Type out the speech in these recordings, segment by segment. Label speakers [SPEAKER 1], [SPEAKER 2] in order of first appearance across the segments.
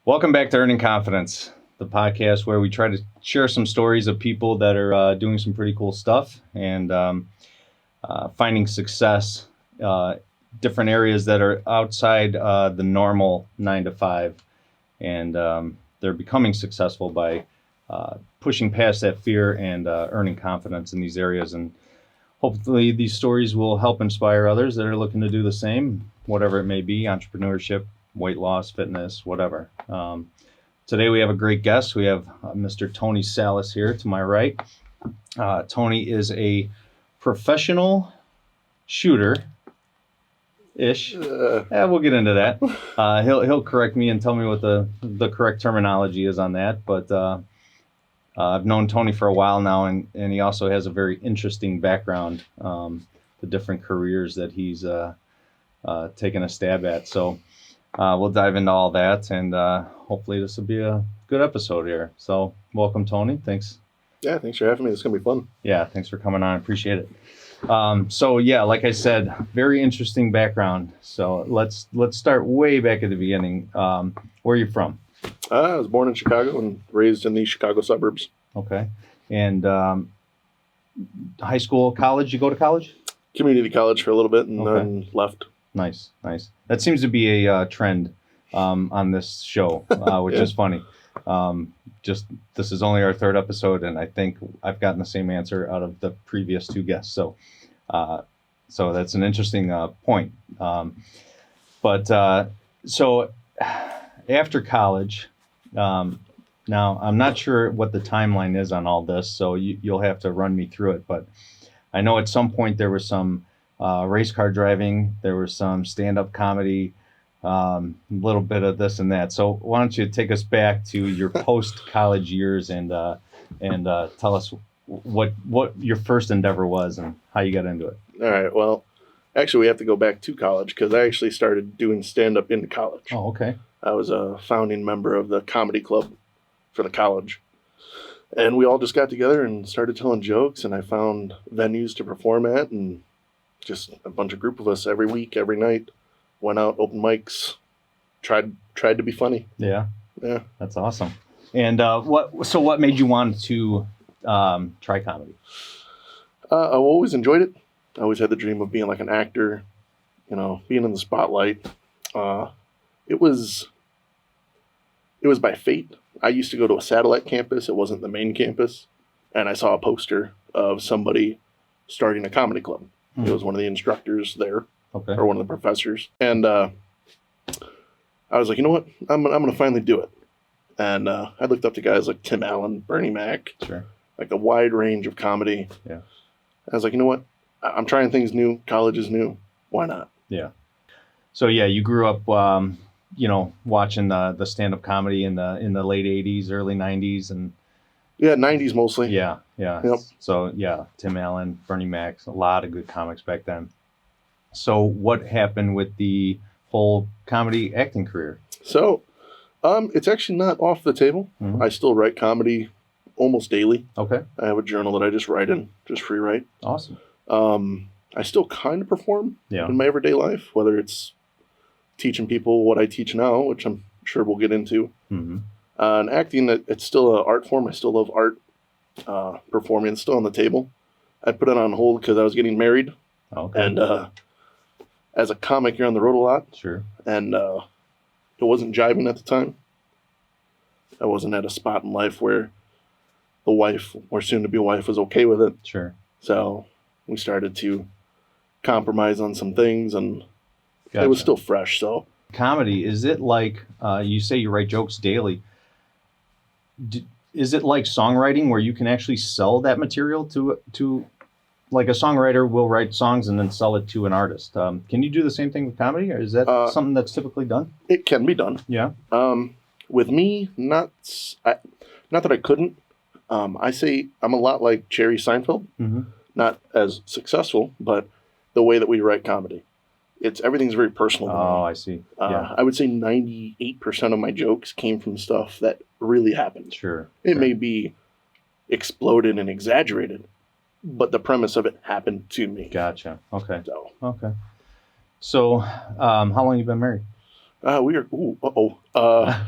[SPEAKER 1] Welcome back to Earning Confidence, the podcast where we try to share some stories of people that are doing some pretty cool stuff and finding success, different areas that are outside the normal 9 to 5. And they're becoming successful by pushing past that fear and earning confidence in these areas. And hopefully these stories will help inspire others that are looking to do the same, whatever it may be, entrepreneurship, weight loss, fitness, whatever. Today we have a great guest. We have Mr. Tony Sallis here to my right. Tony is a professional shooter-ish. We'll get into that. He'll correct me and tell me what the correct terminology is on that. But I've known Tony for a while now, and he also has a very interesting background, the different careers that he's taken a stab at. So we'll dive into all that, and hopefully this will be a good episode here. So welcome, Tony. Thanks.
[SPEAKER 2] Yeah, thanks for having me. It's going to be fun.
[SPEAKER 1] Yeah, thanks for coming on. I appreciate it. So yeah, like I said, very interesting background. So let's start way back at the beginning. Where are you from?
[SPEAKER 2] I was born in Chicago and raised in the Chicago suburbs.
[SPEAKER 1] Okay. And high school, college, you go to college?
[SPEAKER 2] Community college for a little bit and then left.
[SPEAKER 1] Nice. That seems to be a trend on this show, which is funny. This is only our third episode, and I think I've gotten the same answer out of the previous two guests. So that's an interesting point. So after college, now I'm not sure what the timeline is on all this, so you'll have to run me through it. But I know at some point there was some race car driving, there was some stand-up comedy, a little bit of this and that. So why don't you take us back to your post-college years and tell us what your first endeavor was and how you got into it.
[SPEAKER 2] All right. Well, actually, we have to go back to college because I actually started doing stand-up in college.
[SPEAKER 1] Oh, okay.
[SPEAKER 2] I was a founding member of the comedy club for the college. And we all just got together and started telling jokes, and I found venues to perform at, and just a group of us every week, every night, went out, open mics, tried to be funny.
[SPEAKER 1] Yeah. That's awesome. And what made you want to try comedy?
[SPEAKER 2] I've always enjoyed it. I always had the dream of being like an actor, being in the spotlight. It was by fate. I used to go to a satellite campus. It wasn't the main campus. And I saw a poster of somebody starting a comedy club. It was one of the instructors there, or one of the professors. And I was like, you know what? I'm going to finally do it. And I looked up to guys like Tim Allen, Bernie Mac, like a wide range of comedy.
[SPEAKER 1] Yeah.
[SPEAKER 2] I was like, you know what? I'm trying things new. College is new. Why not?
[SPEAKER 1] Yeah. So yeah, you grew up, watching the stand-up comedy in the late 80s, early 90s, and
[SPEAKER 2] yeah, 90s mostly.
[SPEAKER 1] Yeah.
[SPEAKER 2] Yep.
[SPEAKER 1] So yeah, Tim Allen, Bernie Mac, a lot of good comics back then. So what happened with the whole comedy acting career? So,
[SPEAKER 2] it's actually not off the table. Mm-hmm. I still write comedy almost daily.
[SPEAKER 1] Okay.
[SPEAKER 2] I have a journal that I just write in, just free write.
[SPEAKER 1] Awesome.
[SPEAKER 2] I still kind of perform
[SPEAKER 1] in
[SPEAKER 2] my everyday life, whether it's teaching people what I teach now, which I'm sure we'll get into.
[SPEAKER 1] Mm-hmm.
[SPEAKER 2] And acting, it's still an art form. I still love art. Performing, it's still on the table. I put it on hold because I was getting married.
[SPEAKER 1] Okay.
[SPEAKER 2] And as a comic, you're on the road a lot.
[SPEAKER 1] Sure.
[SPEAKER 2] And it wasn't jiving at the time. I wasn't at a spot in life where the wife, or soon-to-be wife, was okay with it.
[SPEAKER 1] Sure.
[SPEAKER 2] So we started to compromise on some things, and
[SPEAKER 1] Gotcha.
[SPEAKER 2] It was still fresh. So
[SPEAKER 1] comedy, is it like, you say you write jokes daily, is it like songwriting where you can actually sell that material to like a songwriter will write songs and then sell it to an artist? Can you do the same thing with comedy, or is that something that's typically done?
[SPEAKER 2] It can be done.
[SPEAKER 1] Yeah.
[SPEAKER 2] With me, not that I couldn't. I say I'm a lot like Jerry Seinfeld.
[SPEAKER 1] Mm-hmm.
[SPEAKER 2] Not as successful, but the way that we write comedy. Everything's very personal to me.
[SPEAKER 1] Oh, I see. Yeah.
[SPEAKER 2] I would say 98% of my jokes came from stuff that really happened.
[SPEAKER 1] Sure.
[SPEAKER 2] It may be exploded and exaggerated, but the premise of it happened to me.
[SPEAKER 1] Gotcha. Okay.
[SPEAKER 2] Okay.
[SPEAKER 1] So, how long have you been married?
[SPEAKER 2] We are.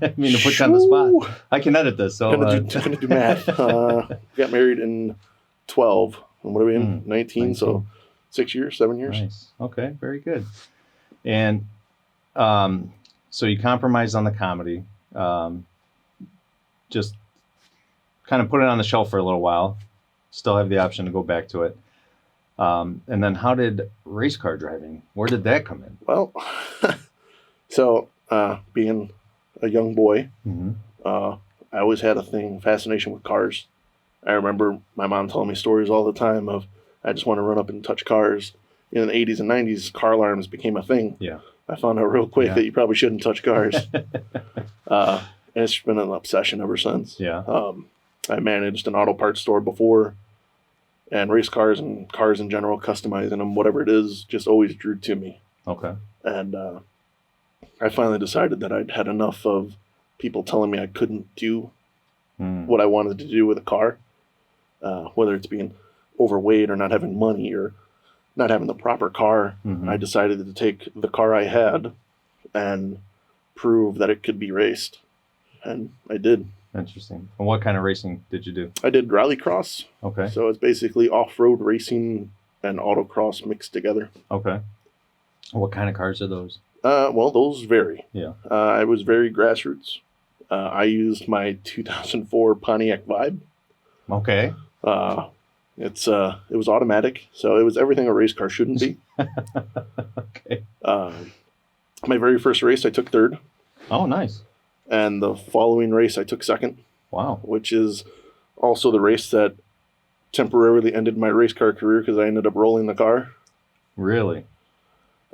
[SPEAKER 1] I mean, to put you on the spot. I can edit this. So
[SPEAKER 2] Gonna do math. Got married in 12. And what are we in? 19.
[SPEAKER 1] 19.
[SPEAKER 2] So 6 years, 7 years.
[SPEAKER 1] Nice. Okay, very good. And so you compromised on the comedy. Just kind of put it on the shelf for a little while. Still have the option to go back to it. And then how did race car driving? Where did that come in?
[SPEAKER 2] Well, so being a young boy, I always had a fascination with cars. I remember my mom telling me stories all the time of I just want to run up and touch cars. In the 80s and 90s, car alarms became a thing.
[SPEAKER 1] Yeah.
[SPEAKER 2] I found out real quick that you probably shouldn't touch cars. And it's been an obsession ever since.
[SPEAKER 1] Yeah.
[SPEAKER 2] I managed an auto parts store before, and race cars and cars in general, customizing them, whatever it is, just always drew to me.
[SPEAKER 1] Okay.
[SPEAKER 2] And I finally decided that I'd had enough of people telling me I couldn't do what I wanted to do with a car, whether it's being overweight or not having money or not having the proper car. I decided to take the car I had and prove that it could be raced. And I did.
[SPEAKER 1] Interesting. And what kind of racing did you do?
[SPEAKER 2] I did rallycross.
[SPEAKER 1] Okay.
[SPEAKER 2] So it's basically off-road racing and autocross mixed together.
[SPEAKER 1] Okay. What kind of cars are those?
[SPEAKER 2] Well, those vary.
[SPEAKER 1] Yeah.
[SPEAKER 2] I was very grassroots. I used my 2004 Pontiac Vibe.
[SPEAKER 1] Okay.
[SPEAKER 2] It was automatic, so it was everything a race car shouldn't be.
[SPEAKER 1] Okay.
[SPEAKER 2] My very first race, I took third.
[SPEAKER 1] Oh, nice.
[SPEAKER 2] And the following race, I took second.
[SPEAKER 1] Wow.
[SPEAKER 2] Which is also the race that temporarily ended my race car career because I ended up rolling the car.
[SPEAKER 1] Really?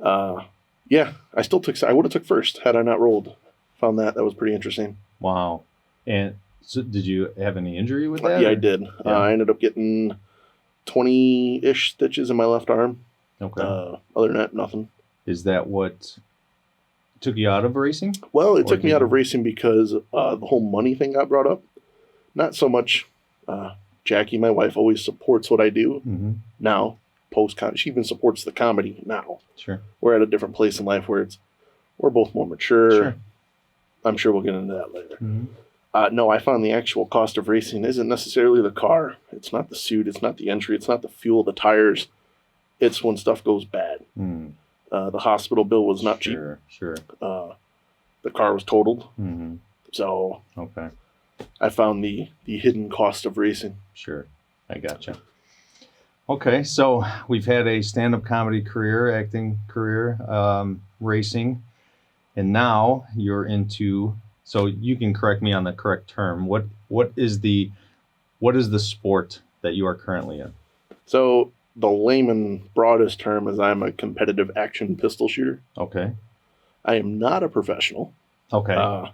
[SPEAKER 2] Yeah, I would have took first had I not rolled. Found that was pretty interesting.
[SPEAKER 1] Wow. And so did you have any injury with that?
[SPEAKER 2] Yeah, I did. Yeah. I ended up getting 20-ish stitches in my left arm.
[SPEAKER 1] Okay.
[SPEAKER 2] Other than that, nothing.
[SPEAKER 1] Is that what took you out of racing?
[SPEAKER 2] Well, it took me out of racing because the whole money thing got brought up. Not so much. Jackie, my wife, always supports what I do now. She even supports the comedy now.
[SPEAKER 1] Sure.
[SPEAKER 2] We're at a different place in life where we're both more mature.
[SPEAKER 1] Sure.
[SPEAKER 2] I'm sure we'll get into that later. No, I found the actual cost of racing isn't necessarily the car. It's not the suit. It's not the entry. It's not the fuel, the tires. It's when stuff goes bad. The hospital bill was not cheap.
[SPEAKER 1] Sure.
[SPEAKER 2] The car was totaled. So
[SPEAKER 1] okay.
[SPEAKER 2] I found the hidden cost of racing.
[SPEAKER 1] Sure. I gotcha. Okay, so we've had a stand-up comedy career, acting career, racing, and now you're into. So you can correct me on the correct term. What is the sport that you are currently in? So
[SPEAKER 2] the layman broadest term is I'm a competitive action pistol shooter.
[SPEAKER 1] Okay.
[SPEAKER 2] I am not a professional.
[SPEAKER 1] Okay.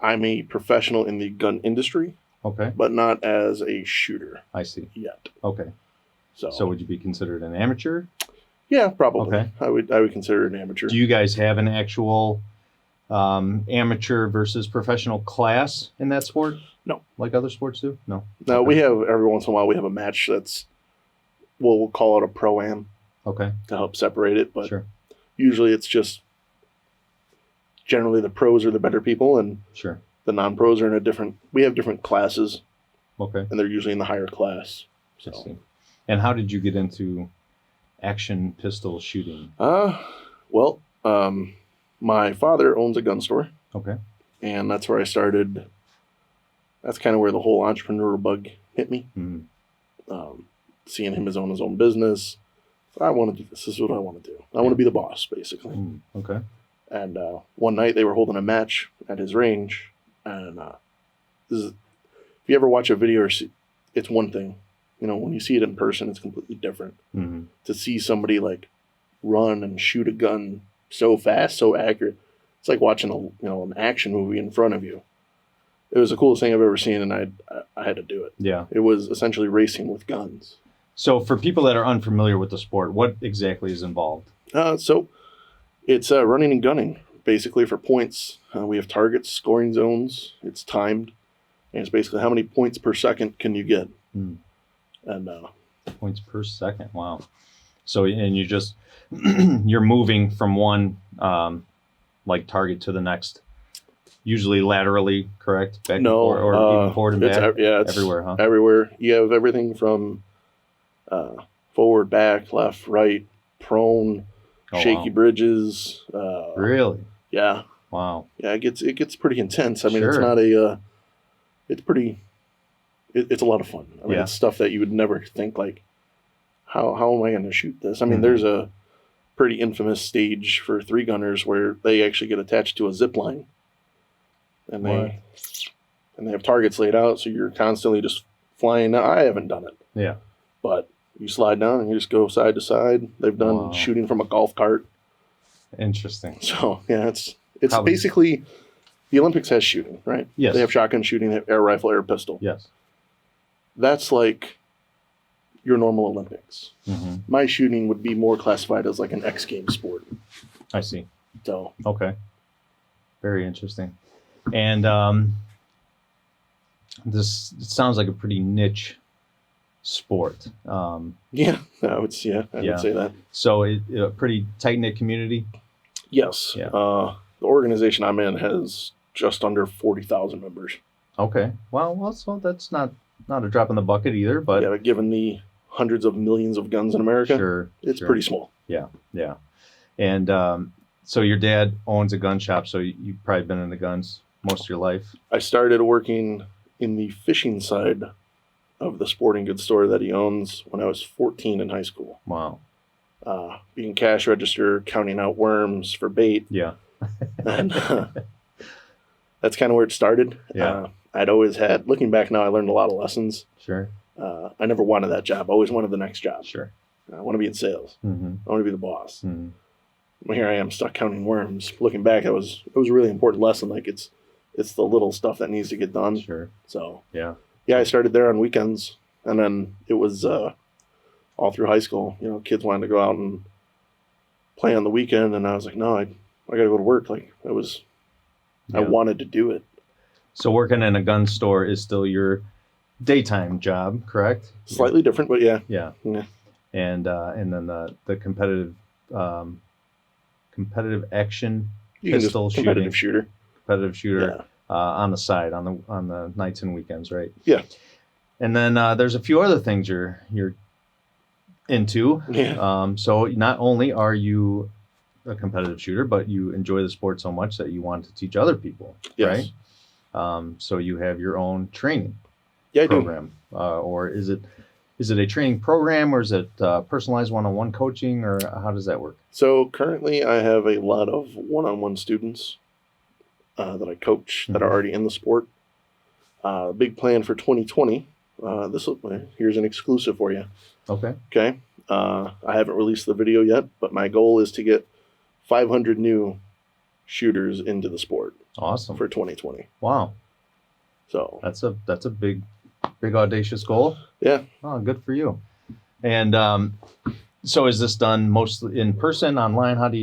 [SPEAKER 2] I'm a professional in the gun industry.
[SPEAKER 1] Okay.
[SPEAKER 2] But not as a shooter.
[SPEAKER 1] I see.
[SPEAKER 2] Yet.
[SPEAKER 1] Okay. So would you be considered an amateur?
[SPEAKER 2] Yeah, probably.
[SPEAKER 1] Okay.
[SPEAKER 2] I would consider it an amateur.
[SPEAKER 1] Do you guys have an actual amateur versus professional class in that sport?
[SPEAKER 2] No.
[SPEAKER 1] Like other sports do? No.
[SPEAKER 2] No, we have every once in a while we have a match that's we'll call it a pro-am.
[SPEAKER 1] Okay.
[SPEAKER 2] To help separate it, but
[SPEAKER 1] sure.
[SPEAKER 2] Usually it's just generally the pros are the better people and
[SPEAKER 1] sure.
[SPEAKER 2] The non-pros are we have different classes.
[SPEAKER 1] Okay.
[SPEAKER 2] And they're usually in the higher class. So.
[SPEAKER 1] I see. And how did you get into action pistol shooting?
[SPEAKER 2] Well, my father owns a gun store.
[SPEAKER 1] Okay.
[SPEAKER 2] And that's where I started. That's kind of where the whole entrepreneurial bug hit me. Seeing him own his own business. So I want to do this. This is what I want to do. I want to be the boss, basically.
[SPEAKER 1] Okay.
[SPEAKER 2] And one night they were holding a match at his range. And if you ever watch a video or see, it's one thing. You know, when you see it in person, it's completely different. To see somebody like run and shoot a gun so fast, so accurate, it's like watching an action movie in front of you. It was the coolest thing I've ever seen, and I had to do it.
[SPEAKER 1] Yeah,
[SPEAKER 2] it was essentially racing with guns.
[SPEAKER 1] So, for people that are unfamiliar with the sport, what exactly is involved?
[SPEAKER 2] So it's running and gunning, basically for points. We have targets, scoring zones. It's timed, and it's basically how many points per second can you get. And
[SPEAKER 1] points per second. Wow. So, and you just you're moving from one like target to the next Usually laterally, correct? Back and
[SPEAKER 2] No,
[SPEAKER 1] forth, or even forward and
[SPEAKER 2] it's
[SPEAKER 1] back?
[SPEAKER 2] it's
[SPEAKER 1] Everywhere, huh?
[SPEAKER 2] everywhere. You have everything from forward, back, left, right, prone,
[SPEAKER 1] Oh,
[SPEAKER 2] shaky
[SPEAKER 1] wow.
[SPEAKER 2] bridges.
[SPEAKER 1] Really?
[SPEAKER 2] Yeah,
[SPEAKER 1] Wow.
[SPEAKER 2] yeah. It gets pretty intense. I mean, it's
[SPEAKER 1] Sure.
[SPEAKER 2] not a. It's pretty. It's a lot of fun. I mean,
[SPEAKER 1] Yeah.
[SPEAKER 2] it's stuff that you would never think like, how am I going to shoot this? I mean,
[SPEAKER 1] Mhm.
[SPEAKER 2] there's a pretty infamous stage for 3-gunners where they actually get attached to a zip line, and
[SPEAKER 1] What?
[SPEAKER 2] they have targets laid out, so you're constantly just flying. Now, I haven't done it,
[SPEAKER 1] Yeah.
[SPEAKER 2] but you slide down and you just go side to side. They've done
[SPEAKER 1] Wow.
[SPEAKER 2] shooting from a golf cart.
[SPEAKER 1] Interesting.
[SPEAKER 2] So yeah, it's
[SPEAKER 1] How-
[SPEAKER 2] basically the Olympics has shooting, right?
[SPEAKER 1] Yes.
[SPEAKER 2] They have shotgun shooting, they have air rifle, air pistol.
[SPEAKER 1] Yes.
[SPEAKER 2] That's like your normal Olympics.
[SPEAKER 1] Hmm.
[SPEAKER 2] My shooting would be more classified as like an X Games sport.
[SPEAKER 1] I see.
[SPEAKER 2] So
[SPEAKER 1] Okay. Very interesting. And this it sounds like a pretty niche sport.
[SPEAKER 2] yeah, I would say that.
[SPEAKER 1] So a pretty tight knit community.
[SPEAKER 2] Yes.
[SPEAKER 1] Yeah.
[SPEAKER 2] The organization I'm in has just under 40,000 members.
[SPEAKER 1] Okay. Well, so that's not a drop in the bucket either, but
[SPEAKER 2] Yeah, but given the hundreds of millions of guns in America,
[SPEAKER 1] sure,
[SPEAKER 2] it's
[SPEAKER 1] sure.
[SPEAKER 2] pretty small.
[SPEAKER 1] Yeah. And so your dad owns a gun shop, so you've probably been in the guns most of your life.
[SPEAKER 2] I started working in the fishing side of the sporting goods store that he owns when I was 14 in high school.
[SPEAKER 1] Wow.
[SPEAKER 2] Being cash register, counting out worms for bait.
[SPEAKER 1] Yeah.
[SPEAKER 2] And that's kind of where it started.
[SPEAKER 1] Yeah.
[SPEAKER 2] I'd always had, looking back now, I learned a lot of lessons.
[SPEAKER 1] Sure.
[SPEAKER 2] I never wanted that job. I always wanted the next job.
[SPEAKER 1] Sure.
[SPEAKER 2] I want to be in sales.
[SPEAKER 1] Mm-hmm.
[SPEAKER 2] I want to be the boss.
[SPEAKER 1] Mm-hmm.
[SPEAKER 2] Well, here I am stuck counting worms. Looking back, it was a really important lesson. Like it's the little stuff that needs to get done.
[SPEAKER 1] Sure.
[SPEAKER 2] So
[SPEAKER 1] Yeah.
[SPEAKER 2] I started there on weekends, and then it was all through high school. You know, kids wanted to go out and play on the weekend, and I was like, no, I got to go to work. Like I
[SPEAKER 1] Yeah.
[SPEAKER 2] wanted to do it.
[SPEAKER 1] So working in a gun store is still your daytime job, correct?
[SPEAKER 2] Slightly different, but yeah.
[SPEAKER 1] Yeah.
[SPEAKER 2] Yeah.
[SPEAKER 1] And then the competitive action
[SPEAKER 2] You can
[SPEAKER 1] pistol
[SPEAKER 2] just competitive
[SPEAKER 1] shooting, competitive shooter
[SPEAKER 2] Yeah.
[SPEAKER 1] on the side on the nights and weekends, right?
[SPEAKER 2] Yeah.
[SPEAKER 1] And then there's a few other things you're into.
[SPEAKER 2] Yeah.
[SPEAKER 1] So not only are you a competitive shooter, but you enjoy the sport so much that you want to teach other people,
[SPEAKER 2] Yes.
[SPEAKER 1] right? So you have your own training
[SPEAKER 2] Yeah, I do.
[SPEAKER 1] program, or is it a training program, or is it personalized one-on-one coaching, or how does that work?
[SPEAKER 2] So currently, I have a lot of one-on-one students that I coach that are already in the sport. Big plan for 2020. Here's an exclusive for you.
[SPEAKER 1] Okay.
[SPEAKER 2] Okay. I haven't released the video yet, but my goal is to get 500 new shooters into the sport
[SPEAKER 1] Awesome.
[SPEAKER 2] for 2020.
[SPEAKER 1] Wow.
[SPEAKER 2] So
[SPEAKER 1] That's a big audacious goal.
[SPEAKER 2] yeah.
[SPEAKER 1] Oh, good for you. And so is this done mostly in person, online? How do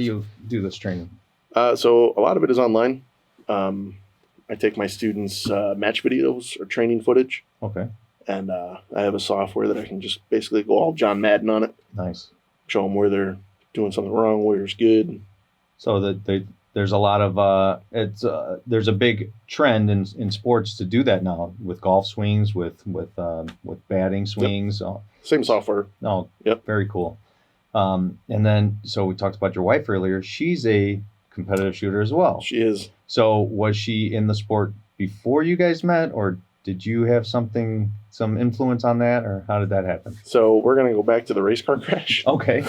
[SPEAKER 1] you do this training?
[SPEAKER 2] So a lot of it is online. I take my students' match videos or training footage,
[SPEAKER 1] Okay.
[SPEAKER 2] and I have a software that I can just basically go all John Madden on it,
[SPEAKER 1] Nice.
[SPEAKER 2] show them where they're doing something wrong, where it's good.
[SPEAKER 1] So there's a lot of there's a big trend in sports to do that now with golf swings, with batting swings.
[SPEAKER 2] Same software.
[SPEAKER 1] Oh,
[SPEAKER 2] Yep.
[SPEAKER 1] Very cool. And then so we talked about your wife earlier. She's a competitive shooter as well.
[SPEAKER 2] She is.
[SPEAKER 1] So was she in the sport before you guys met, or did you have some influence on that, or how did that happen?
[SPEAKER 2] So we're gonna go back to the race car crash.
[SPEAKER 1] Okay.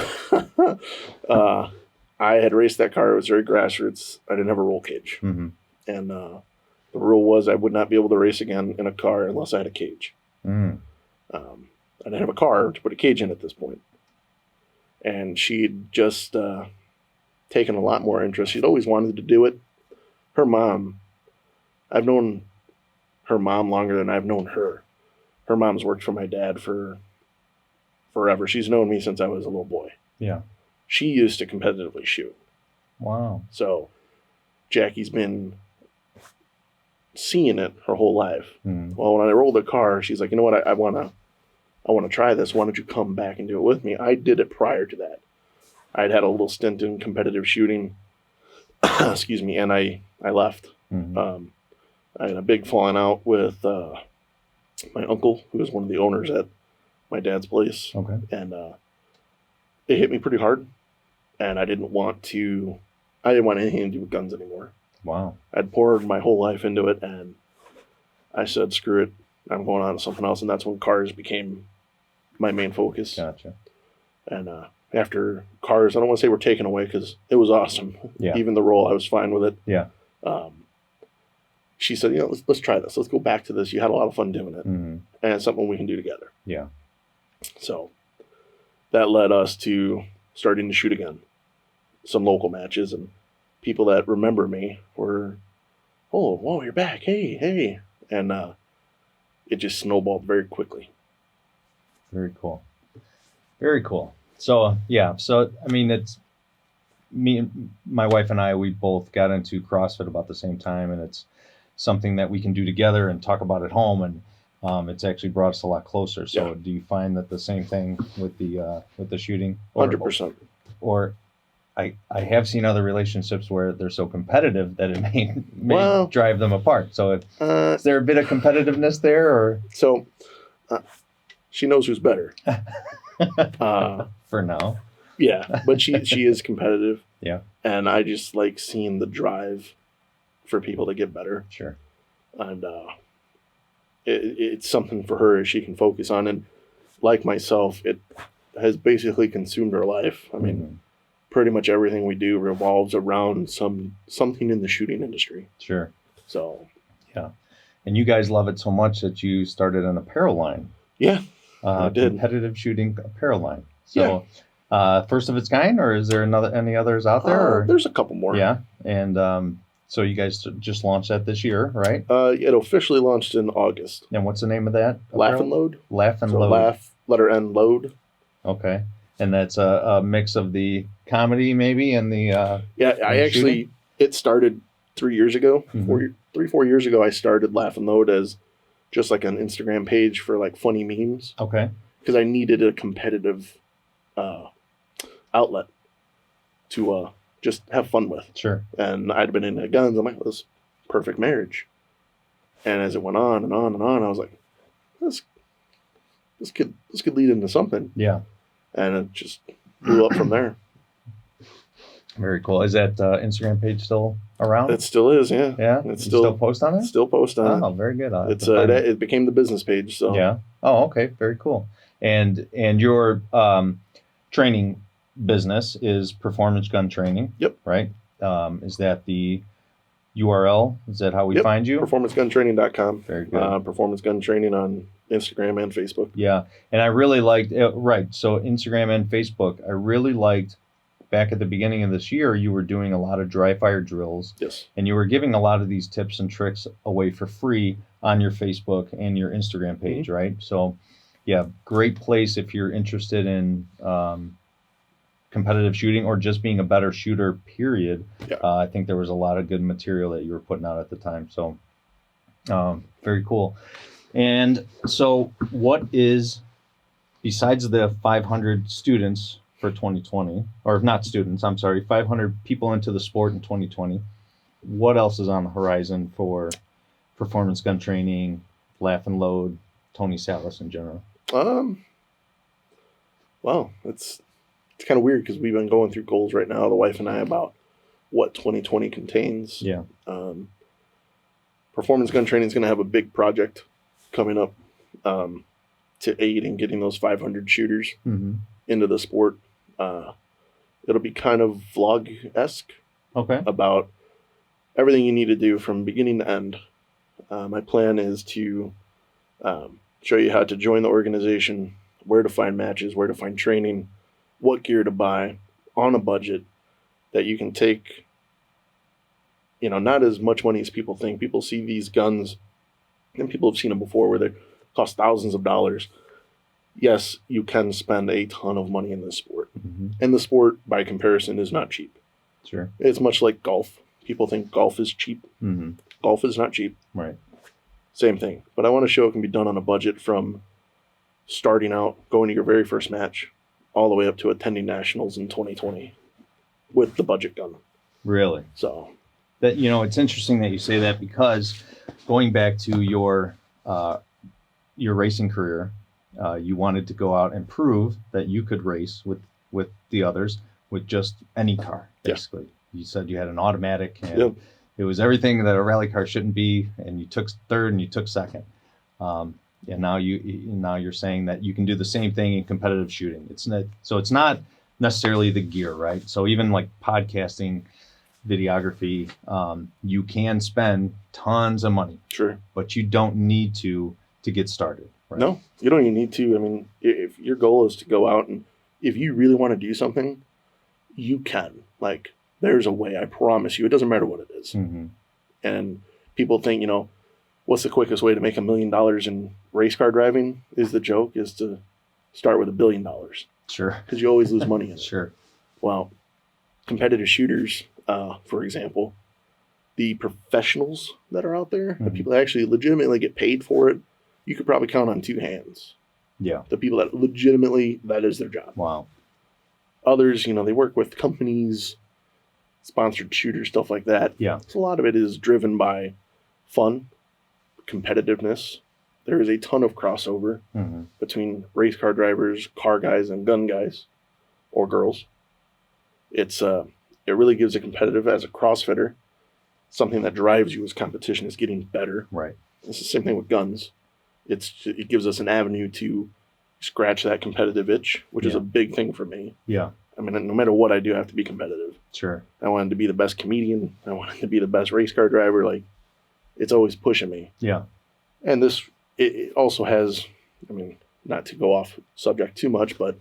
[SPEAKER 2] I had raced that car. It was very grassroots. I didn't have a roll cage,
[SPEAKER 1] Mm-hmm.
[SPEAKER 2] and the rule was I would not be able to race again in a car unless I had a cage.
[SPEAKER 1] Mm.
[SPEAKER 2] I didn't have a car to put a cage in at this point, and she'd just taken a lot more interest. She'd always wanted to do it. Her mom, I've known her mom longer than I've known her. Her mom's worked for my dad for forever. She's known me since I was a little boy.
[SPEAKER 1] Yeah.
[SPEAKER 2] She used to competitively shoot.
[SPEAKER 1] Wow.
[SPEAKER 2] So Jackie's been seeing it her whole life.
[SPEAKER 1] Mm.
[SPEAKER 2] Well, when I rolled the car, she's like, you know what, I want to try this. Why don't you come back and do it with me? I did it prior to that. I'd had a little stint in competitive shooting, excuse me, and I left. Um, I had a big falling out with my uncle, who was one of the owners at my dad's place.
[SPEAKER 1] Okay.
[SPEAKER 2] And it hit me pretty hard. And I didn't want anything to do with guns anymore.
[SPEAKER 1] Wow.
[SPEAKER 2] I'd poured my whole life into it, and I said, screw it, I'm going on to something else. And that's when cars became my main focus.
[SPEAKER 1] Gotcha.
[SPEAKER 2] And after cars, I don't want to say were taken away because it was awesome.
[SPEAKER 1] Yeah.
[SPEAKER 2] Even the role, I was fine with it.
[SPEAKER 1] Yeah.
[SPEAKER 2] She said, let's try this. Let's go back to this. You had a lot of fun doing it.
[SPEAKER 1] Mm-hmm.
[SPEAKER 2] And it's something we can do together.
[SPEAKER 1] Yeah.
[SPEAKER 2] So that led us to starting to shoot again. Some local matches, and people that remember me were, oh, whoa, you're back. Hey. And it just snowballed very quickly.
[SPEAKER 1] Very cool. Very cool. So, I mean, it's me, my wife and I, we both got into CrossFit about the same time, and it's something that we can do together and talk about at home. And it's actually brought us a lot closer. So
[SPEAKER 2] Yeah.
[SPEAKER 1] do you find that the same thing with the shooting?
[SPEAKER 2] 100%.
[SPEAKER 1] Or I have seen other relationships where they're so competitive that it may drive them apart. So is there a bit of competitiveness there, or?
[SPEAKER 2] So she knows who's better.
[SPEAKER 1] For now.
[SPEAKER 2] Yeah, but she is competitive.
[SPEAKER 1] Yeah.
[SPEAKER 2] And I just like seeing the drive for people to get better.
[SPEAKER 1] Sure.
[SPEAKER 2] And it's something for her she can focus on. And like myself, it has basically consumed her life. I mean, pretty much everything we do revolves around something in the shooting industry.
[SPEAKER 1] Sure.
[SPEAKER 2] So.
[SPEAKER 1] Yeah. And you guys love it so much that you started an apparel line.
[SPEAKER 2] Yeah, I did.
[SPEAKER 1] Competitive shooting apparel line. So, first of its kind, or is there any others out there?
[SPEAKER 2] There's a couple more.
[SPEAKER 1] Yeah. And so you guys just launched that this year, right?
[SPEAKER 2] It officially launched in August.
[SPEAKER 1] And what's the name of that?
[SPEAKER 2] Laugh and Load.
[SPEAKER 1] Laugh and
[SPEAKER 2] so
[SPEAKER 1] Load.
[SPEAKER 2] Laugh, letter N, Load.
[SPEAKER 1] Okay. And that's a mix of the comedy, maybe, and the
[SPEAKER 2] it started 3 years ago.
[SPEAKER 1] Mm-hmm.
[SPEAKER 2] 4 years ago, I started Laugh and Load as just like an Instagram page for like funny memes.
[SPEAKER 1] Okay.
[SPEAKER 2] Because I needed a competitive outlet to just have fun with.
[SPEAKER 1] Sure.
[SPEAKER 2] And I'd been into guns. I'm like, well, this is perfect marriage. And as it went on and on and on, I was like, this could lead into something.
[SPEAKER 1] Yeah.
[SPEAKER 2] And it just blew up from there.
[SPEAKER 1] Very cool. Is that Instagram page still around?
[SPEAKER 2] It still is, yeah.
[SPEAKER 1] Yeah.
[SPEAKER 2] It's
[SPEAKER 1] still post on it.
[SPEAKER 2] Still post on it.
[SPEAKER 1] Oh, very good.
[SPEAKER 2] It became the business page. So
[SPEAKER 1] yeah. Oh, okay. Very cool. And your training business is Performance Gun Training.
[SPEAKER 2] Yep.
[SPEAKER 1] Right. Is that the URL? Is that how we find you?
[SPEAKER 2] PerformanceGunTraining.com.
[SPEAKER 1] Very good.
[SPEAKER 2] Performance Gun Training on Instagram and Facebook.
[SPEAKER 1] Yeah. And I really liked it. Right. So Instagram and Facebook, I really liked back at the beginning of this year, you were doing a lot of dry fire drills.
[SPEAKER 2] Yes.
[SPEAKER 1] And you were giving a lot of these tips and tricks away for free on your Facebook and your Instagram page,
[SPEAKER 2] Mm-hmm.
[SPEAKER 1] right? So, yeah, great place if you're interested in competitive shooting or just being a better shooter, period.
[SPEAKER 2] Yeah.
[SPEAKER 1] I think there was a lot of good material that you were putting out at the time. So, very cool. And so what is, besides the 500 students for 2020, or not students, I'm sorry, 500 people into the sport in 2020, what else is on the horizon for Performance Gun Training, Laugh and Load, Tony Sallis in general?
[SPEAKER 2] Well, it's kind of weird because we've been going through goals right now, the wife and I, about what 2020 contains.
[SPEAKER 1] Yeah.
[SPEAKER 2] Performance Gun Training is going to have a big project coming up to aid in getting those 500 shooters into the sport. It'll be kind of vlog-esque.
[SPEAKER 1] Okay.
[SPEAKER 2] About everything you need to do from beginning to end. My plan is to show you how to join the organization, where to find matches, where to find training, what gear to buy on a budget that you can take, not as much money as people think. People see these guns, and people have seen them before, where they cost thousands of dollars. Yes, you can spend a ton of money in this sport. And the sport, by comparison, is not cheap.
[SPEAKER 1] Sure.
[SPEAKER 2] It's much like golf. People think golf is cheap. Golf is not cheap.
[SPEAKER 1] Right.
[SPEAKER 2] Same thing. But I want to show it can be done on a budget from starting out, going to your very first match, all the way up to attending nationals in 2020 with the budget gun.
[SPEAKER 1] Really?
[SPEAKER 2] So
[SPEAKER 1] That, it's interesting that you say that, because going back to your racing career, you wanted to go out and prove that you could race with the others with just any car, basically. You said you had an automatic, and it was everything that a rally car shouldn't be, and you took third and you took second. And now you're saying that you can do the same thing in competitive shooting. It's not necessarily the gear, right? So even like podcasting, videography, you can spend tons of money,
[SPEAKER 2] Sure,
[SPEAKER 1] but you don't need to get started. Right?
[SPEAKER 2] No, you don't even need to. I mean, if your goal is to go out and if you really want to do something, you can. Like, there's a way. I promise you. It doesn't matter what it is.
[SPEAKER 1] Mm-hmm.
[SPEAKER 2] And people think, what's the quickest way to make $1 million in race car driving? Is the joke is to start with $1 billion.
[SPEAKER 1] Sure.
[SPEAKER 2] Because you always lose money in it.
[SPEAKER 1] Sure.
[SPEAKER 2] Well, competitive shooters, for example, the professionals that are out there, the people that actually legitimately get paid for it, you could probably count on 2 hands.
[SPEAKER 1] Yeah.
[SPEAKER 2] The people that legitimately, that is their job.
[SPEAKER 1] Wow.
[SPEAKER 2] Others, they work with companies, sponsored shooters, stuff like that.
[SPEAKER 1] Yeah.
[SPEAKER 2] So a lot of it is driven by fun, competitiveness. There is a ton of crossover between race car drivers, car guys, and gun guys or girls. It really gives a competitive, as a CrossFitter, something that drives you as competition is getting better.
[SPEAKER 1] Right.
[SPEAKER 2] It's the same thing with guns. It gives us an avenue to scratch that competitive itch, which is a big thing for me.
[SPEAKER 1] Yeah.
[SPEAKER 2] I mean, no matter what I do, I have to be competitive.
[SPEAKER 1] Sure.
[SPEAKER 2] I wanted to be the best comedian. I wanted to be the best race car driver. Like, it's always pushing me.
[SPEAKER 1] Yeah.
[SPEAKER 2] And it also has, I mean, not to go off subject too much, but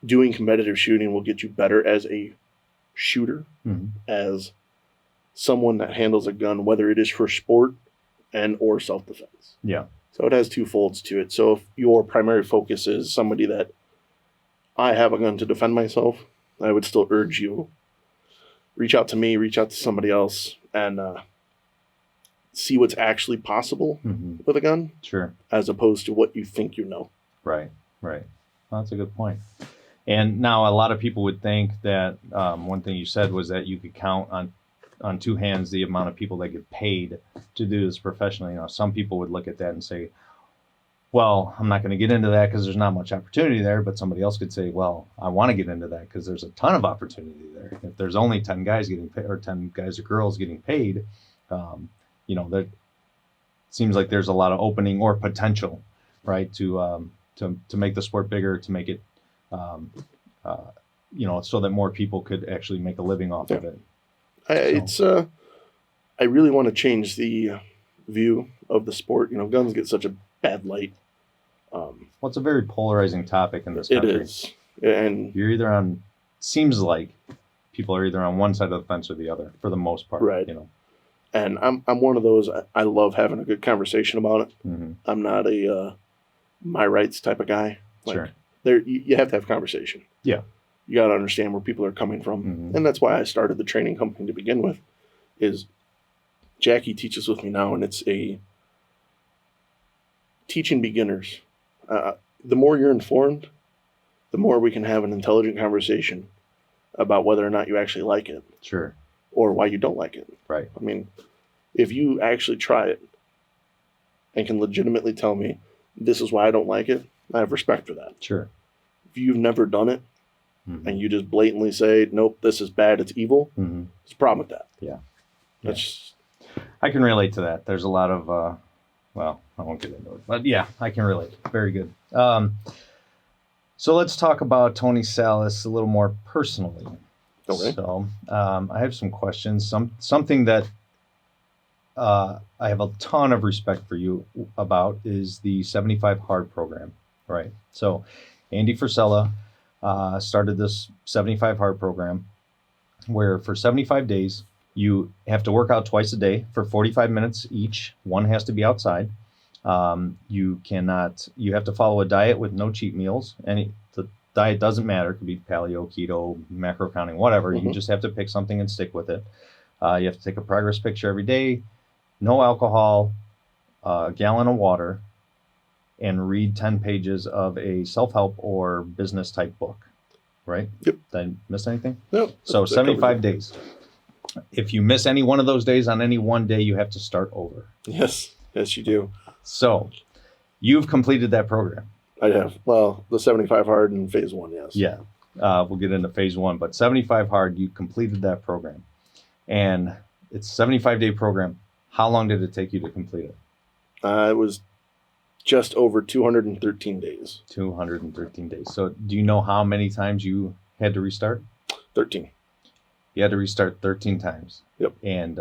[SPEAKER 2] doing competitive shooting will get you better as a shooter, as someone that handles a gun, whether it is for sport and or self-defense.
[SPEAKER 1] Yeah.
[SPEAKER 2] So it has 2 folds to it. So if your primary focus is somebody that I have a gun to defend myself, I would still urge you, reach out to me, reach out to somebody else, and see what's actually possible with a gun.
[SPEAKER 1] Sure.
[SPEAKER 2] As opposed to what you think you know.
[SPEAKER 1] Right. Well, that's a good point. And now a lot of people would think that one thing you said was that you could count on 2 hands the amount of people that get paid to do this professionally. Some people would look at that and say, well, I'm not going to get into that because there's not much opportunity there. But somebody else could say, well, I want to get into that because there's a ton of opportunity there. If there's only 10 guys getting paid, or 10 guys or girls getting paid, that seems like there's a lot of opening or potential, right, to make the sport bigger, to make it, so that more people could actually make a living off of it.
[SPEAKER 2] I really want to change the view of the sport. Guns get such a bad light.
[SPEAKER 1] Well, it's a very polarizing topic in this country.
[SPEAKER 2] It is. And
[SPEAKER 1] you're either on, seems like people are either on one side of the fence or the other for the most part.
[SPEAKER 2] Right. And I'm one of those, I love having a good conversation about it. I'm not a my rights type of guy.
[SPEAKER 1] Sure.
[SPEAKER 2] You have to have conversation.
[SPEAKER 1] Yeah.
[SPEAKER 2] You got to understand where people are coming from. And that's why I started the training company to begin with, is Jackie teaches with me now, and it's a teaching beginners. The more you're informed, the more we can have an intelligent conversation about whether or not you actually like it.
[SPEAKER 1] Sure.
[SPEAKER 2] Or why you don't like it.
[SPEAKER 1] Right.
[SPEAKER 2] I mean, if you actually try it and can legitimately tell me this is why I don't like it, I have respect for that.
[SPEAKER 1] Sure.
[SPEAKER 2] If you've never done it and you just blatantly say, nope, this is bad, it's evil, there's a problem with that.
[SPEAKER 1] Yeah.
[SPEAKER 3] I can relate to that. There's a lot of, well, I won't get into it, but yeah, I can relate. Very good. So let's talk about Tony Sallis a little more personally.
[SPEAKER 2] Okay.
[SPEAKER 3] So I have some questions. Something that I have a ton of respect for you about is the 75 Hard program, right? So Andy Frisella started this 75 Hard program where for 75 days, you have to work out twice a day for 45 minutes each. One has to be outside. You have to follow a diet with no cheat meals. The diet doesn't matter. It could be paleo, keto, macro counting, whatever. You just have to pick something and stick with it. You have to take a progress picture every day, no alcohol, a gallon of water, and read 10 pages of a self-help or business type book, right?
[SPEAKER 2] Yep.
[SPEAKER 3] Did I miss anything?
[SPEAKER 2] No.
[SPEAKER 3] So 75 days. If you miss any one of those days on any one day, you have to start over.
[SPEAKER 2] Yes, you do.
[SPEAKER 3] So you've completed that program.
[SPEAKER 2] I have. Well, the 75 hard in phase 1, yes.
[SPEAKER 3] Yeah. We'll get into phase 1, but 75 hard, you completed that program. And it's a 75-day program. How long did it take you to complete it?
[SPEAKER 2] It was just over 213 days.
[SPEAKER 3] 213 days. So do you know how many times you had to restart?
[SPEAKER 2] 13.
[SPEAKER 3] You had to restart 13 times.
[SPEAKER 2] Yep.
[SPEAKER 3] And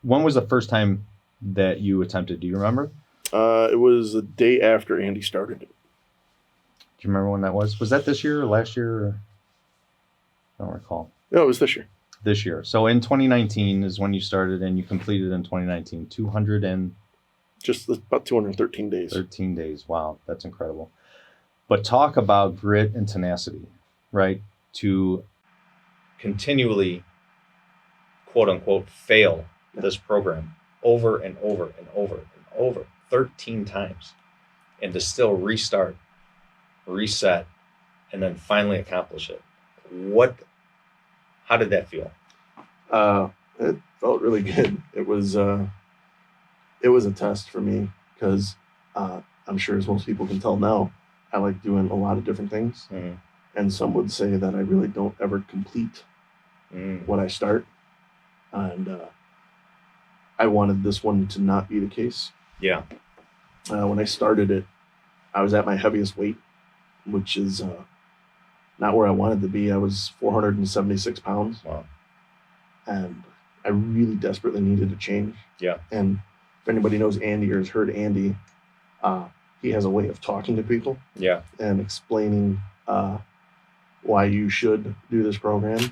[SPEAKER 3] when was the first time that you attempted? Do you remember?
[SPEAKER 2] It was the day after Andy started it.
[SPEAKER 3] Do you remember when that was? Was that this year or last year? Or... I don't recall.
[SPEAKER 2] No, it was this year.
[SPEAKER 3] This year. So in 2019 is when you started, and you completed in 2019. 213
[SPEAKER 2] Just about 213 days.
[SPEAKER 3] days. Wow, that's incredible. But talk about grit and tenacity, right? To continually, quote unquote, fail this program over and over and over and over 13 times, and to still restart, reset, and then finally accomplish it. How did that feel?
[SPEAKER 2] It felt really good. It was a test for me because I'm sure, as most people can tell now, I like doing a lot of different things.
[SPEAKER 3] Mm-hmm.
[SPEAKER 2] And some would say that I really don't ever complete what I start. And I wanted this one to not be the case.
[SPEAKER 3] Yeah.
[SPEAKER 2] When I started it, I was at my heaviest weight, which is not where I wanted to be. I was 476 pounds.
[SPEAKER 3] Wow.
[SPEAKER 2] And I really desperately needed a change.
[SPEAKER 3] Yeah.
[SPEAKER 2] And if anybody knows Andy or has heard Andy, he has a way of talking to people.
[SPEAKER 3] Yeah.
[SPEAKER 2] And explaining why you should do this program.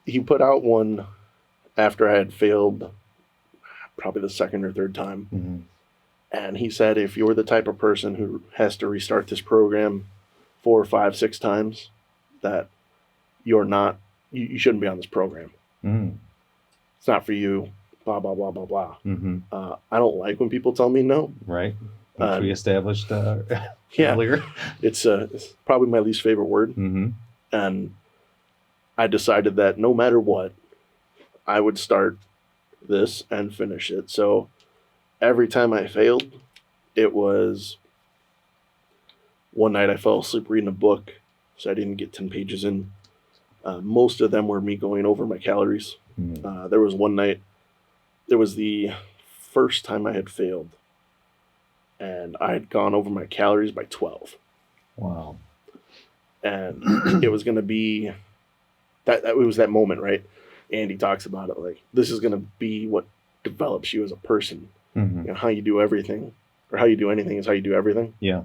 [SPEAKER 2] He put out one after I had failed probably the second or third time.
[SPEAKER 3] Mm-hmm.
[SPEAKER 2] And he said, if you're the type of person who has to restart this program 4, 5, 6 times, that you're not, you shouldn't be on this program.
[SPEAKER 3] Mm-hmm.
[SPEAKER 2] It's not for you, blah, blah, blah, blah, blah.
[SPEAKER 3] Mm-hmm.
[SPEAKER 2] I don't like when people tell me no.
[SPEAKER 3] Right. Which we established
[SPEAKER 2] yeah,
[SPEAKER 3] earlier.
[SPEAKER 2] It's probably my least favorite word.
[SPEAKER 3] Mm-hmm.
[SPEAKER 2] And I decided that no matter what, I would start this and finish it. So every time I failed, it was one night I fell asleep reading a book, so I didn't get 10 pages in. Most of them were me going over my calories.
[SPEAKER 3] Mm-hmm.
[SPEAKER 2] There was one night, it was the first time I had failed, and I had gone over my calories by 12.
[SPEAKER 3] Wow.
[SPEAKER 2] And it was going to be, it was that moment, right? Andy talks about it, like, this is going to be what develops you as a person.
[SPEAKER 3] Mm-hmm.
[SPEAKER 2] You know, how you do everything, or how you do anything is how you do everything.
[SPEAKER 3] Yeah.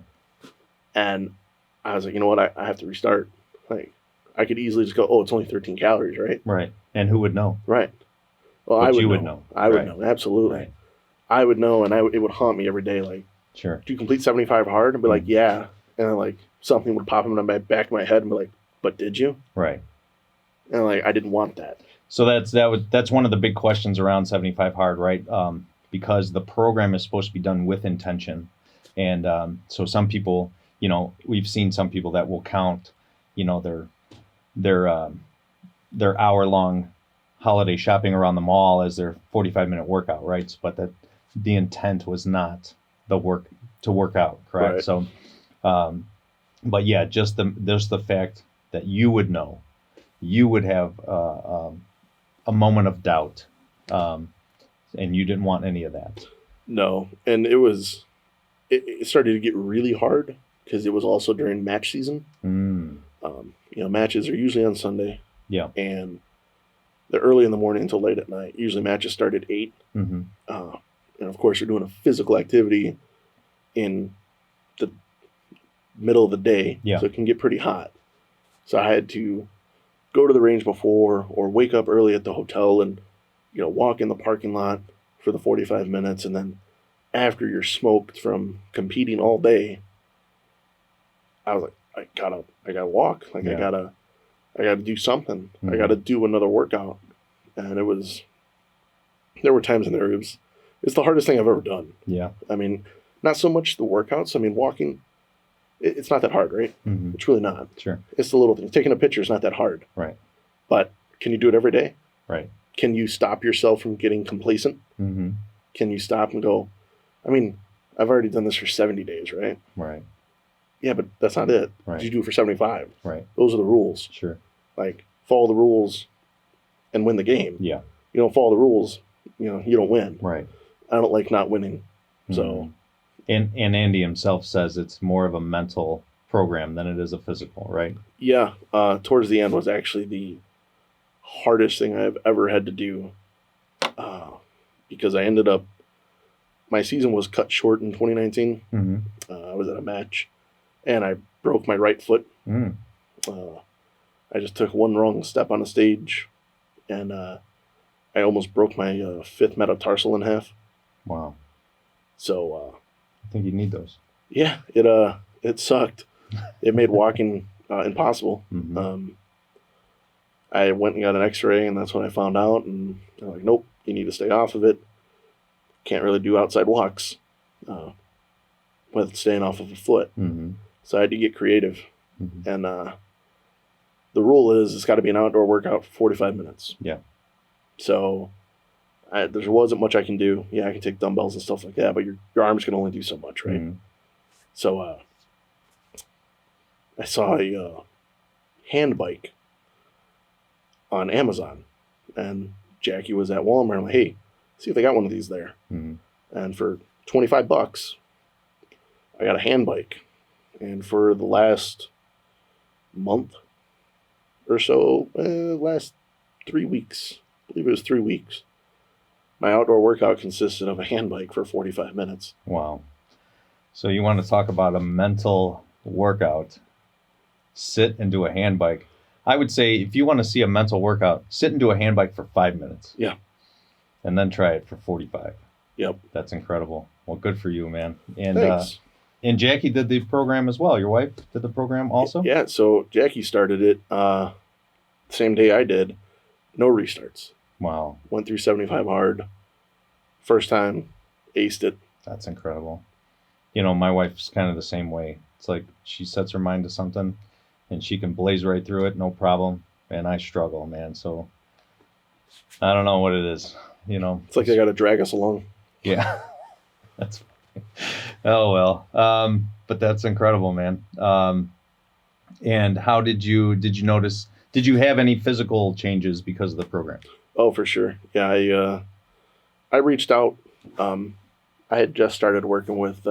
[SPEAKER 2] And I was like, you know what, I have to restart. Like, I could easily just go, oh, it's only 13 calories, right?
[SPEAKER 3] Right. And who would know?
[SPEAKER 2] Right. Well,
[SPEAKER 3] But
[SPEAKER 2] I would
[SPEAKER 3] you
[SPEAKER 2] know.
[SPEAKER 3] would know.
[SPEAKER 2] I would
[SPEAKER 3] Right.
[SPEAKER 2] know, absolutely.
[SPEAKER 3] Right.
[SPEAKER 2] I would know, and it would haunt me every day. Like,
[SPEAKER 3] Sure.
[SPEAKER 2] do you complete 75 hard? And be like, yeah. And then, like, something would pop in the back of my head and be like, but did you?
[SPEAKER 3] Right.
[SPEAKER 2] And like, I didn't want that.
[SPEAKER 3] So that's one of the big questions around 75 hard, right? Because the program is supposed to be done with intention, and so some people, you know, we've seen some people that will count, you know, their hour-long holiday shopping around the mall as their 45-minute workout, right? But that the intent was not to work out, correct?
[SPEAKER 2] Right.
[SPEAKER 3] So, but yeah, just the fact that you would know, you would have a moment of doubt, and you didn't want any of that.
[SPEAKER 2] No. And it started to get really hard because it was also during match season. You know, matches are usually on Sunday.
[SPEAKER 3] Yeah.
[SPEAKER 2] And they're early in the morning until late at night. Usually matches start at 8.
[SPEAKER 3] Mm-hmm.
[SPEAKER 2] And of course, you're doing a physical activity in the middle of the day.
[SPEAKER 3] Yeah.
[SPEAKER 2] So it can get pretty hot. So I had to go to the range before or wake up early at the hotel and, you know, walk in the parking lot for the 45 minutes. And then after you're smoked from competing all day, I was like, I gotta walk. Like,
[SPEAKER 3] Yeah.
[SPEAKER 2] I gotta do something.
[SPEAKER 3] Mm-hmm.
[SPEAKER 2] I gotta do another workout. And there were times in there, it's the hardest thing I've ever done.
[SPEAKER 3] Yeah.
[SPEAKER 2] I mean, not so much the workouts. I mean, walking, it's not that hard, right?
[SPEAKER 3] Mm-hmm.
[SPEAKER 2] It's really not.
[SPEAKER 3] Sure.
[SPEAKER 2] It's the little things. Taking a picture is not that hard.
[SPEAKER 3] Right.
[SPEAKER 2] But can you do it every day?
[SPEAKER 3] Right.
[SPEAKER 2] Can you stop yourself from getting complacent?
[SPEAKER 3] Mm-hmm.
[SPEAKER 2] Can you stop and go, I mean, I've already done this for 70 days, right?
[SPEAKER 3] Right.
[SPEAKER 2] Yeah, but that's not it.
[SPEAKER 3] Right.
[SPEAKER 2] You do it for 75.
[SPEAKER 3] Right.
[SPEAKER 2] Those are the rules.
[SPEAKER 3] Sure.
[SPEAKER 2] Like, follow the rules and win the game.
[SPEAKER 3] Yeah.
[SPEAKER 2] You don't follow the rules, you don't win.
[SPEAKER 3] Right.
[SPEAKER 2] I don't like not winning.
[SPEAKER 3] Mm-hmm.
[SPEAKER 2] So,
[SPEAKER 3] and Andy himself says it's more of a mental program than it is a physical, right?
[SPEAKER 2] yeah, towards the end was actually the hardest thing I've ever had to do, because I ended up, my season was cut short in 2019.
[SPEAKER 3] Mm-hmm.
[SPEAKER 2] I was at a match, and I broke my right foot.
[SPEAKER 3] Mm.
[SPEAKER 2] I just took one wrong step on the stage, and I almost broke my fifth metatarsal in half.
[SPEAKER 3] Wow.
[SPEAKER 2] So
[SPEAKER 3] I think you need those.
[SPEAKER 2] yeah, it sucked. It made walking impossible.
[SPEAKER 3] Mm-hmm.
[SPEAKER 2] I went and got an X-ray, and that's when I found out. And they're like, "Nope, you need to stay off of it. Can't really do outside walks with staying off of a foot."
[SPEAKER 3] Mm-hmm.
[SPEAKER 2] So I had to get creative,
[SPEAKER 3] Mm-hmm.
[SPEAKER 2] and the rule is it's got to be an outdoor workout for 45 minutes.
[SPEAKER 3] Yeah.
[SPEAKER 2] So there wasn't much I can do. Yeah, I can take dumbbells and stuff like that, but your arms can only do so much, right?
[SPEAKER 3] Mm-hmm.
[SPEAKER 2] So I saw a hand bike on Amazon, and Jackie was at Walmart. I'm like, hey, see if they got one of these there.
[SPEAKER 3] Mm-hmm.
[SPEAKER 2] And for $25, I got a hand bike. And for the last month or so, last 3 weeks, I believe it was 3 weeks, my outdoor workout consisted of a hand bike for 45 minutes.
[SPEAKER 3] Wow. So you want to talk about a mental workout? Sit and do a hand bike. I would say if you want to see a mental workout, sit and do a hand bike for 5 minutes.
[SPEAKER 2] Yeah.
[SPEAKER 3] And then try it for 45.
[SPEAKER 2] Yep.
[SPEAKER 3] That's incredible. Well, good for you, man. And
[SPEAKER 2] Thanks.
[SPEAKER 3] And Jackie did the program as well. Your wife did the program also?
[SPEAKER 2] Yeah, so Jackie started it same day I did. No restarts.
[SPEAKER 3] Wow.
[SPEAKER 2] Went through 75 hard. First time, aced it.
[SPEAKER 3] That's incredible. My wife's kind of the same way. It's like she sets her mind to something and she can blaze right through it, no problem. And I struggle, man. So I don't know what it is,
[SPEAKER 2] It's like they got to drag us along.
[SPEAKER 3] Yeah. That's funny. Oh, well. But that's incredible, man. And how did you notice, did you have any physical changes because of the program?
[SPEAKER 2] Oh, for sure. Yeah, I reached out. I had just started working with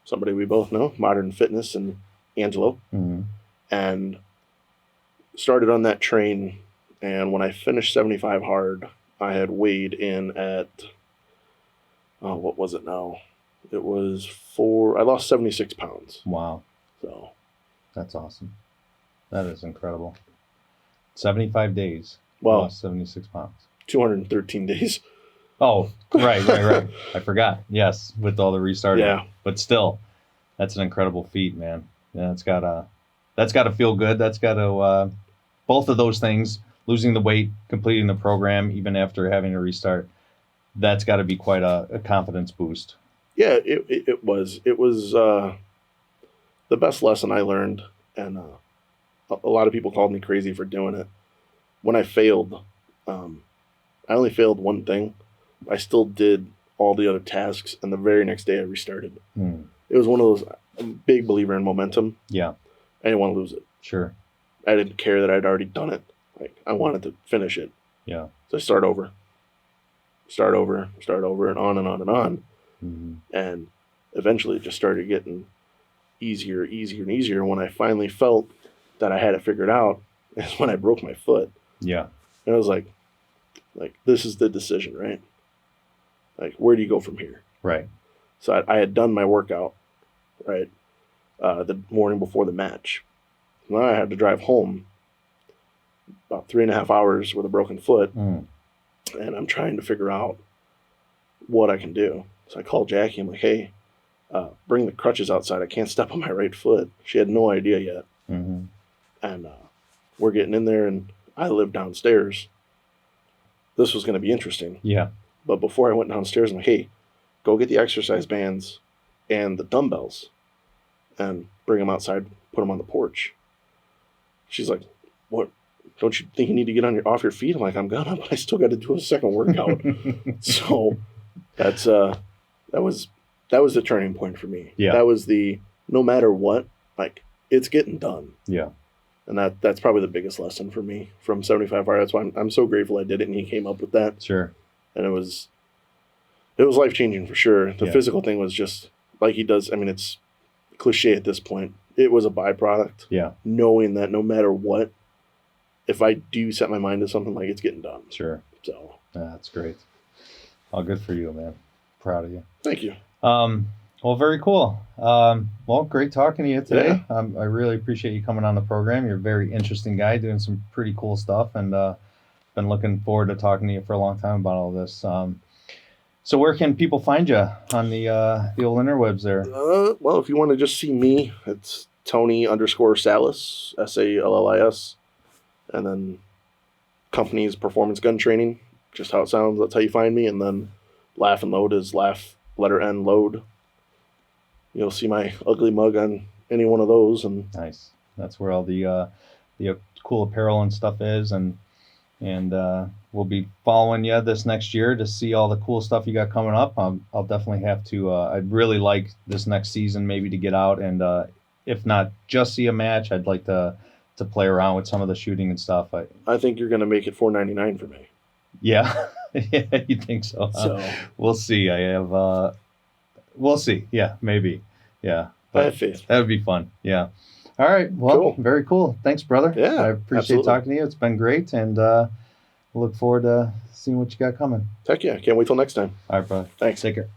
[SPEAKER 2] somebody we both know, Modern Fitness, and Angelo,
[SPEAKER 3] Mm-hmm.
[SPEAKER 2] and started on that train. And when I finished 75 hard, I had weighed in at, what was it now? It was I lost 76 pounds.
[SPEAKER 3] Wow.
[SPEAKER 2] So
[SPEAKER 3] That's awesome. That is incredible. 75 days.
[SPEAKER 2] Well,
[SPEAKER 3] Lost 76 pounds.
[SPEAKER 2] 213 days.
[SPEAKER 3] Oh, right. I forgot. Yes, with all the restarting.
[SPEAKER 2] Yeah.
[SPEAKER 3] But still, that's an incredible feat, man. Yeah, that's gotta feel good. That's gotta both of those things, losing the weight, completing the program, even after having to restart, that's gotta be quite a confidence boost.
[SPEAKER 2] Yeah, it was. It was the best lesson I learned, and a lot of people called me crazy for doing it. When I failed, I only failed one thing. I still did all the other tasks, and the very next day I restarted.
[SPEAKER 3] Mm.
[SPEAKER 2] It was one of those. I'm a big believer in momentum.
[SPEAKER 3] Yeah,
[SPEAKER 2] I didn't want to lose it.
[SPEAKER 3] sure.
[SPEAKER 2] I didn't care that I'd already done it. Like, I wanted to finish it.
[SPEAKER 3] Yeah.
[SPEAKER 2] So I start over, and on and on and on.
[SPEAKER 3] Mm-hmm.
[SPEAKER 2] And eventually it just started getting easier and easier. When I finally felt that I had it figured out is when I broke my foot.
[SPEAKER 3] Yeah.
[SPEAKER 2] And I was like, this is the decision, right? Like, where do you go from here?
[SPEAKER 3] Right.
[SPEAKER 2] So I had done my workout, right, the morning before the match. Now I had to drive home about 3.5 hours with a broken foot,
[SPEAKER 3] Mm.
[SPEAKER 2] and I'm trying to figure out what I can do. So I called Jackie. I'm like, hey, bring the crutches outside. I can't step on my right foot. She had no idea yet.
[SPEAKER 3] Mm-hmm.
[SPEAKER 2] And we're getting in there, and I live downstairs. This was going to be interesting.
[SPEAKER 3] Yeah.
[SPEAKER 2] But before I went downstairs, I'm like, hey, go get the exercise bands and the dumbbells and bring them outside, put them on the porch. She's like, what don't you think you need to get off your feet? I'm like, I'm gonna, but I still got to do a second workout. So that was the turning point for me.
[SPEAKER 3] Yeah.
[SPEAKER 2] That was no matter what, like, it's getting done.
[SPEAKER 3] Yeah.
[SPEAKER 2] And that's probably the biggest lesson for me from 75 hard. That's why I'm so grateful I did it and he came up with that.
[SPEAKER 3] Sure.
[SPEAKER 2] And it was life changing for sure. The
[SPEAKER 3] Yeah.
[SPEAKER 2] physical thing was just like he does. I mean, it's cliche at this point. It was a byproduct.
[SPEAKER 3] Yeah.
[SPEAKER 2] Knowing that no matter what, if I do set my mind to something, like, it's getting done.
[SPEAKER 3] Sure.
[SPEAKER 2] So
[SPEAKER 3] That's great. Oh, good for you, man. Proud of you.
[SPEAKER 2] thank you.
[SPEAKER 3] Well, very cool. Well, great talking to you today.
[SPEAKER 2] Yeah.
[SPEAKER 3] I really appreciate you coming on the program. You're a very interesting guy doing some pretty cool stuff, and been looking forward to talking to you for a long time about all this. So where can people find you on the old interwebs there?
[SPEAKER 2] Well, if you want to just see me, it's Tony_Sallis, SALLIS, and then company's Performance Gun Training, just how it sounds. That's how you find me. And then Laugh and Load is Laugh, letter N, Load. You'll see my ugly mug on any one of those. And
[SPEAKER 3] Nice. That's where all the cool apparel and stuff is, and we'll be following you this next year to see all the cool stuff you got coming up. I'll definitely have to. I'd really like this next season maybe to get out and if not just see a match, I'd like to play around with some of the shooting and stuff.
[SPEAKER 2] I think you're going to make it $4.99 for me.
[SPEAKER 3] Yeah, yeah, you think so? Huh?
[SPEAKER 2] So
[SPEAKER 3] We'll see. I have. We'll see. Yeah, maybe. Yeah,
[SPEAKER 2] I have faith.
[SPEAKER 3] that would be fun. Yeah. All right. Well,
[SPEAKER 2] Cool.
[SPEAKER 3] very cool. Thanks, brother.
[SPEAKER 2] Yeah,
[SPEAKER 3] I appreciate
[SPEAKER 2] absolutely.
[SPEAKER 3] talking to you. It's been great, and look forward to seeing what you got coming.
[SPEAKER 2] Heck yeah. Can't wait till next time.
[SPEAKER 3] All right, brother.
[SPEAKER 2] Thanks.
[SPEAKER 3] Take care.